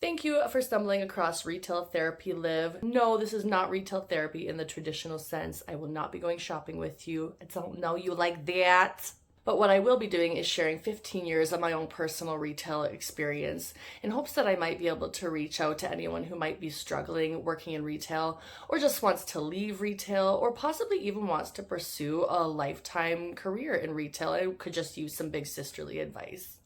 Thank you for stumbling across Retail Therapy Live. No, this is not retail therapy in the traditional sense. I will not be going shopping with you. I don't know you like that. But what I will be doing is sharing 15 years of my own personal retail experience in hopes that I might be able to reach out to anyone who might be struggling working in retail or just wants to leave retail or possibly even wants to pursue a lifetime career in retail and could just use some big sisterly advice.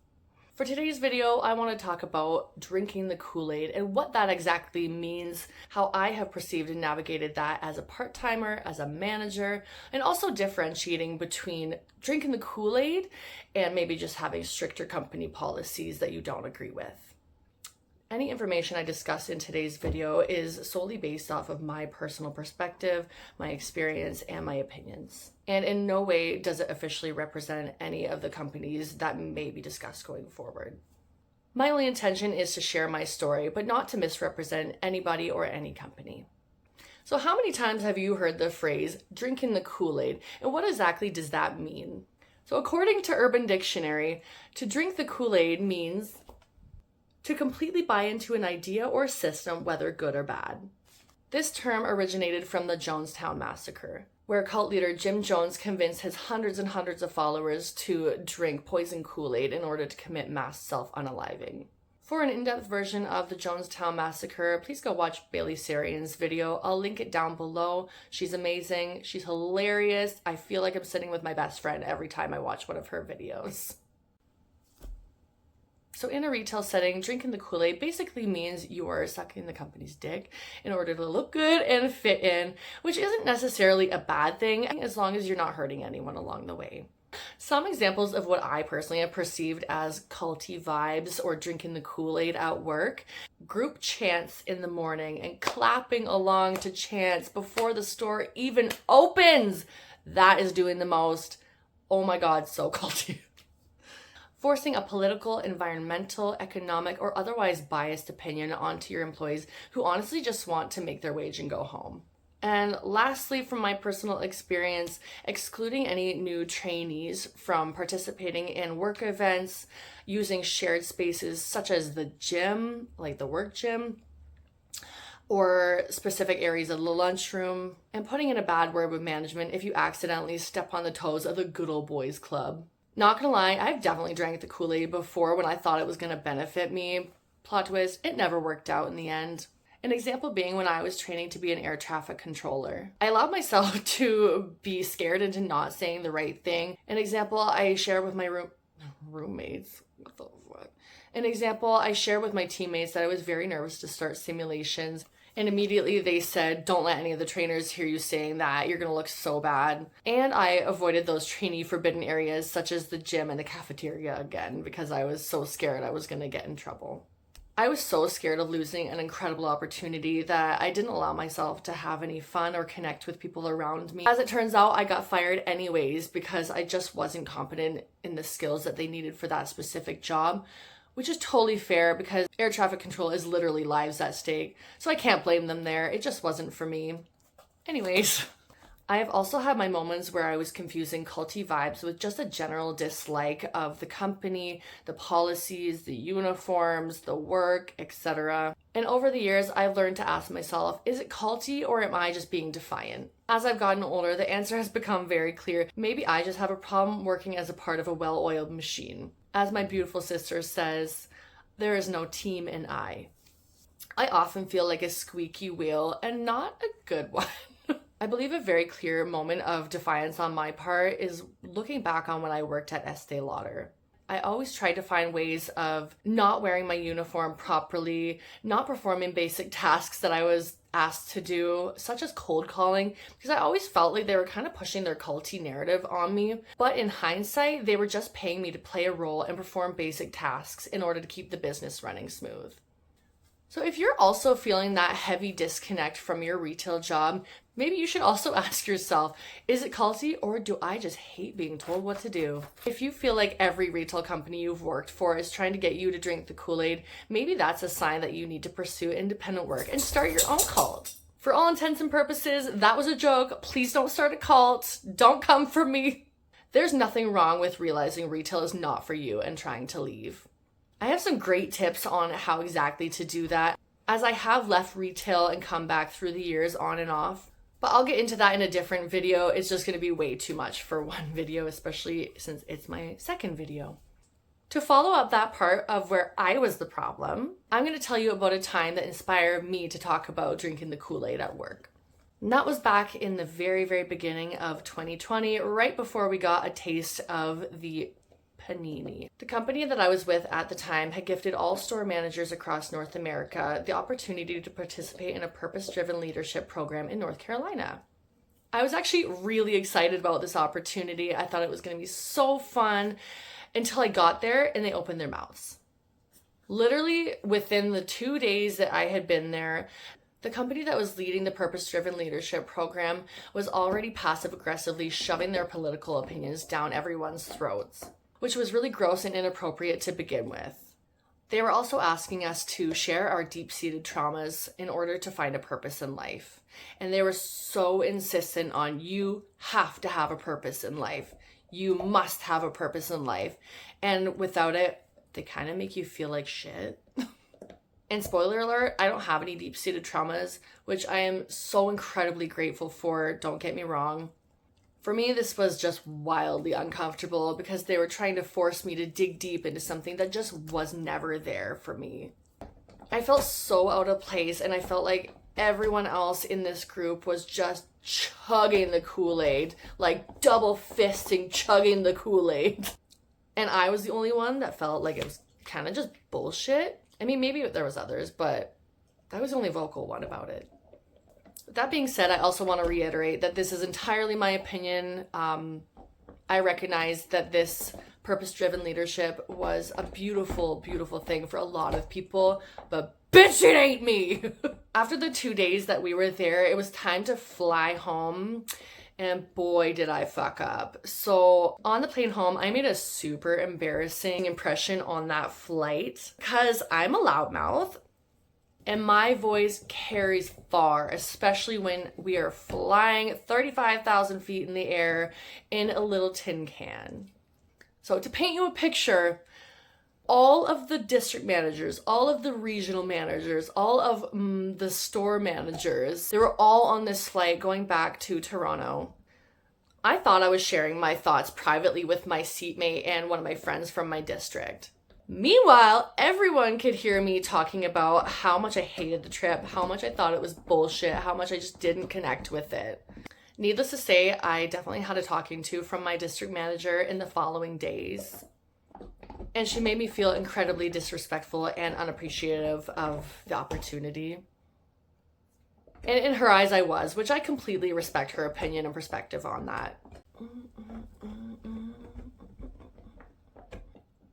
For today's video, I want to talk about drinking the Kool-Aid and what that exactly means, how I have perceived and navigated that as a part-timer, as a manager, and also differentiating between drinking the Kool-Aid and maybe just having stricter company policies that you don't agree with. Any information I discuss in today's video is solely based off of my personal perspective, my experience, and my opinions. And in no way does it officially represent any of the companies that may be discussed going forward. My only intention is to share my story, but not to misrepresent anybody or any company. So how many times have you heard the phrase, drinking the Kool-Aid, and what exactly does that mean? So according to Urban Dictionary, to drink the Kool-Aid means to completely buy into an idea or system, whether good or bad. This term originated from the Jonestown Massacre, where cult leader Jim Jones convinced his hundreds and hundreds of followers to drink poison Kool-Aid in order to commit mass self-unaliving. For an in-depth version of the Jonestown Massacre, please go watch Bailey Sarian's video. I'll link it down below. She's amazing. She's hilarious. I feel like I'm sitting with my best friend every time I watch one of her videos. So in a retail setting, drinking the Kool-Aid basically means you are sucking the company's dick in order to look good and fit in, which isn't necessarily a bad thing as long as you're not hurting anyone along the way. Some examples of what I personally have perceived as culty vibes or drinking the Kool-Aid at work: group chants in the morning and clapping along to chants before the store even opens. That is doing the most. Oh my God, so culty. Forcing a political, environmental, economic, or otherwise biased opinion onto your employees who honestly just want to make their wage and go home. And lastly, from my personal experience, excluding any new trainees from participating in work events, using shared spaces such as the gym, like the work gym, or specific areas of the lunchroom, and putting in a bad word with management if you accidentally step on the toes of the good old boys club. Not gonna lie, I've definitely drank the Kool-Aid before when I thought it was gonna benefit me. Plot twist, it never worked out in the end. An example being when I was training to be an air traffic controller. I allowed myself to be scared into not saying the right thing. An example I share with my roommates. What the fuck? An example I shared with my teammates that I was very nervous to start simulations. And immediately they said, don't let any of the trainers hear you saying that. You're going to look so bad. And I avoided those trainee forbidden areas such as the gym and the cafeteria again because I was so scared I was going to get in trouble. I was so scared of losing an incredible opportunity that I didn't allow myself to have any fun or connect with people around me. As it turns out, I got fired anyways because I just wasn't competent in the skills that they needed for that specific job. Which is totally fair because air traffic control is literally lives at stake. So I can't blame them there. It just wasn't for me. Anyways, I have also had my moments where I was confusing culty vibes with just a general dislike of the company, the policies, the uniforms, the work, etc. And over the years, I've learned to ask myself, is it culty or am I just being defiant? As I've gotten older, the answer has become very clear. Maybe I just have a problem working as a part of a well-oiled machine. As my beautiful sister says, there is no team in I. I often feel like a squeaky wheel and not a good one. I believe a very clear moment of defiance on my part is looking back on when I worked at Estee Lauder. I always tried to find ways of not wearing my uniform properly, not performing basic tasks that I was asked to do, such as cold calling, because I always felt like they were kind of pushing their culty narrative on me. But in hindsight, they were just paying me to play a role and perform basic tasks in order to keep the business running smooth. So if you're also feeling that heavy disconnect from your retail job, maybe you should also ask yourself, is it culty or do I just hate being told what to do? If you feel like every retail company you've worked for is trying to get you to drink the Kool-Aid, maybe that's a sign that you need to pursue independent work and start your own cult. For all intents and purposes, that was a joke. Please don't start a cult. Don't come for me. There's nothing wrong with realizing retail is not for you and trying to leave. I have some great tips on how exactly to do that, as I have left retail and come back through the years on and off. But I'll get into that in a different video. It's just going to be way too much for one video, especially since it's my second video. To follow up that part of where I was the problem, I'm going to tell you about a time that inspired me to talk about drinking the Kool-Aid at work. And that was back in the very, very beginning of 2020, right before we got a taste of the panini. The company that I was with at the time had gifted all store managers across North America the opportunity to participate in a purpose-driven leadership program in North Carolina. I was actually really excited about this opportunity. I thought it was going to be so fun until I got there and they opened their mouths. Literally within the 2 days that I had been there, the company that was leading the purpose-driven leadership program was already passive-aggressively shoving their political opinions down everyone's throats, which was really gross and inappropriate to begin with. They were also asking us to share our deep-seated traumas in order to find a purpose in life. And they were so insistent on, you have to have a purpose in life. You must have a purpose in life. And without it, they kind of make you feel like shit. And spoiler alert, I don't have any deep-seated traumas, which I am so incredibly grateful for, don't get me wrong. For me, this was just wildly uncomfortable because they were trying to force me to dig deep into something that just was never there for me. I felt so out of place, and I felt like everyone else in this group was just chugging the Kool-Aid, like double fisting chugging the Kool-Aid. And I was the only one that felt like it was kind of just bullshit. I mean, maybe there was others, but I was the only vocal one about it. That being said, I also want to reiterate that this is entirely my opinion. I recognize that this purpose-driven leadership was a beautiful, beautiful thing for a lot of people, but bitch, it ain't me! After the 2 days that we were there, it was time to fly home, and boy, did I fuck up. So on the plane home, I made a super embarrassing impression on that flight because I'm a loudmouth. And my voice carries far, especially when we are flying 35,000 feet in the air in a little tin can. So to paint you a picture, all of the district managers, all of the regional managers, all of the store managers, they were all on this flight going back to Toronto. I thought I was sharing my thoughts privately with my seatmate and one of my friends from my district. Meanwhile, everyone could hear me talking about how much I hated the trip, how much I thought it was bullshit, how much I just didn't connect with it. Needless to say, I definitely had a talking to from my district manager in the following days. And she made me feel incredibly disrespectful and unappreciative of the opportunity. And in her eyes, I was, which I completely respect her opinion and perspective on that.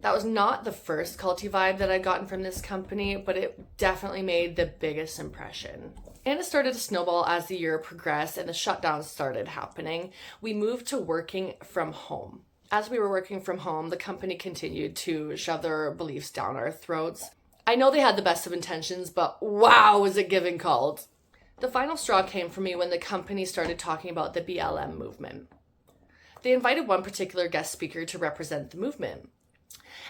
That was not the first culty vibe that I'd gotten from this company, but it definitely made the biggest impression. And it started to snowball as the year progressed and the shutdowns started happening. We moved to working from home. As we were working from home, the company continued to shove their beliefs down our throats. I know they had the best of intentions, but wow, was it giving cult. The final straw came for me when the company started talking about the BLM movement. They invited one particular guest speaker to represent the movement.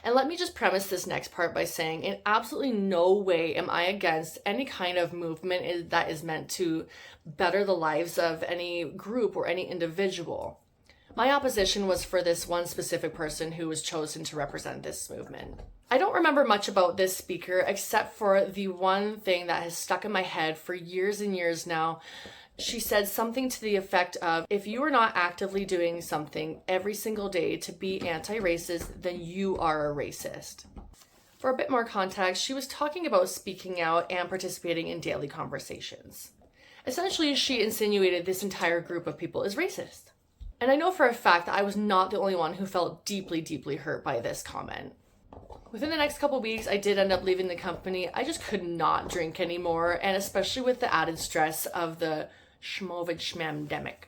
And let me just premise this next part by saying in absolutely no way am I against any kind of movement that is meant to better the lives of any group or any individual. My opposition was for this one specific person who was chosen to represent this movement. I don't remember much about this speaker except for the one thing that has stuck in my head for years and years now. She said something to the effect of, if you are not actively doing something every single day to be anti-racist, then you are a racist. For a bit more context, she was talking about speaking out and participating in daily conversations. Essentially, she insinuated this entire group of people is racist. And I know for a fact that I was not the only one who felt deeply, deeply hurt by this comment. Within the next couple weeks, I did end up leaving the company. I just could not drink anymore, and especially with the added stress of the schmovid-schmandemic.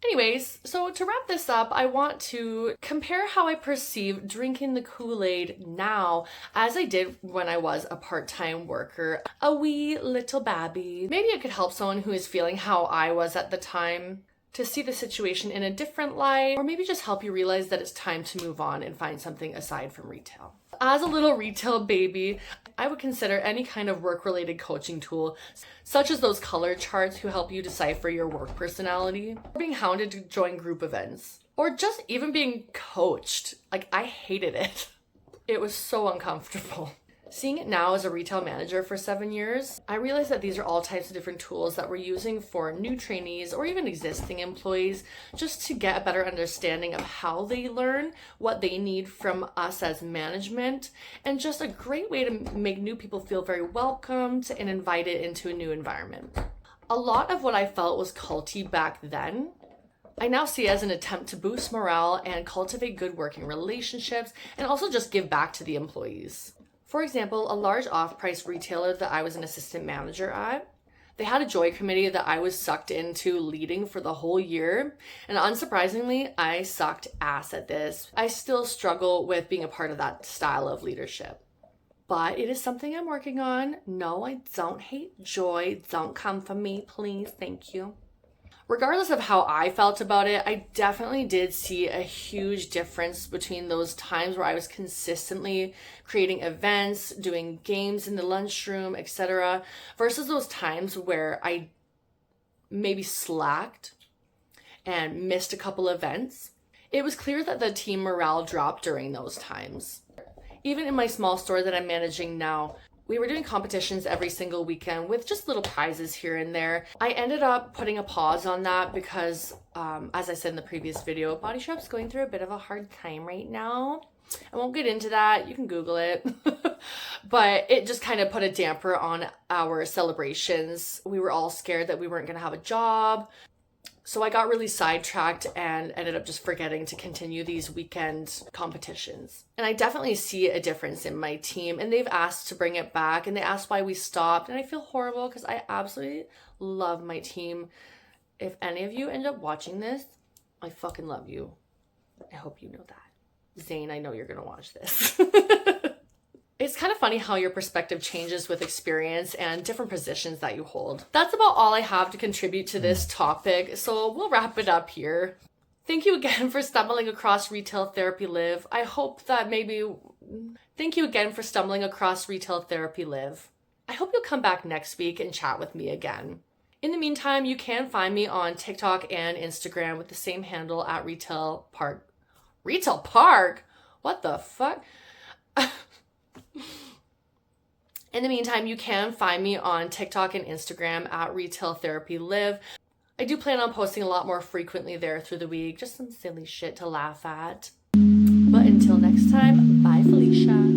Anyways, so to wrap this up, I want to compare how I perceive drinking the Kool-Aid now as I did when I was a part-time worker, a wee little babby. Maybe it could help someone who is feeling how I was at the time. to see the situation in a different light, or maybe just help you realize that it's time to move on and find something aside from retail. As a little retail baby, I would consider any kind of work-related coaching tool, such as those color charts who help you decipher your work personality, or being hounded to join group events, or just even being coached. Like, I hated it. It was so uncomfortable. Seeing it now as a retail manager for 7 years, I realized that these are all types of different tools that we're using for new trainees or even existing employees, just to get a better understanding of how they learn, what they need from us as management, and just a great way to make new people feel very welcomed and invited into a new environment. A lot of what I felt was culty back then, I now see as an attempt to boost morale and cultivate good working relationships, and also just give back to the employees. For example, a large off-price retailer that I was an assistant manager at, they had a joy committee that I was sucked into leading for the whole year. And unsurprisingly, I sucked ass at this. I still struggle with being a part of that style of leadership. But it is something I'm working on. No, I don't hate joy. Don't come for me, please. Thank you. Regardless of how I felt about it, I definitely did see a huge difference between those times where I was consistently creating events, doing games in the lunchroom, etc., versus those times where I maybe slacked and missed a couple events. It was clear that the team morale dropped during those times. Even in my small store that I'm managing now, we were doing competitions every single weekend with just little prizes here and there. I ended up putting a pause on that because, as I said in the previous video, Body Shop's going through a bit of a hard time right now. I won't get into that. You can Google it. But it just kind of put a damper on our celebrations. We were all scared that we weren't going to have a job. So I got really sidetracked and ended up just forgetting to continue these weekend competitions. And I definitely see a difference in my team, and they've asked to bring it back, and they asked why we stopped, and I feel horrible because I absolutely love my team. If any of you end up watching this, I fucking love you. I hope you know that. Zane, I know you're gonna watch this. It's kind of funny how your perspective changes with experience and different positions that you hold. That's about all I have to contribute to this topic, so we'll wrap it up here. Thank you again for stumbling across Retail Therapy Liv. Thank you again for stumbling across Retail Therapy Liv. I hope you'll come back next week and chat with me again. In the meantime, you can find me on TikTok and Instagram with the same handle at Retail Park. Retail Park? What the fuck? In the meantime, you can find me on TikTok and Instagram at RetailTherapyLiv. I do plan on posting a lot more frequently there through the week, just some silly shit to laugh at. But until next time, bye Felicia.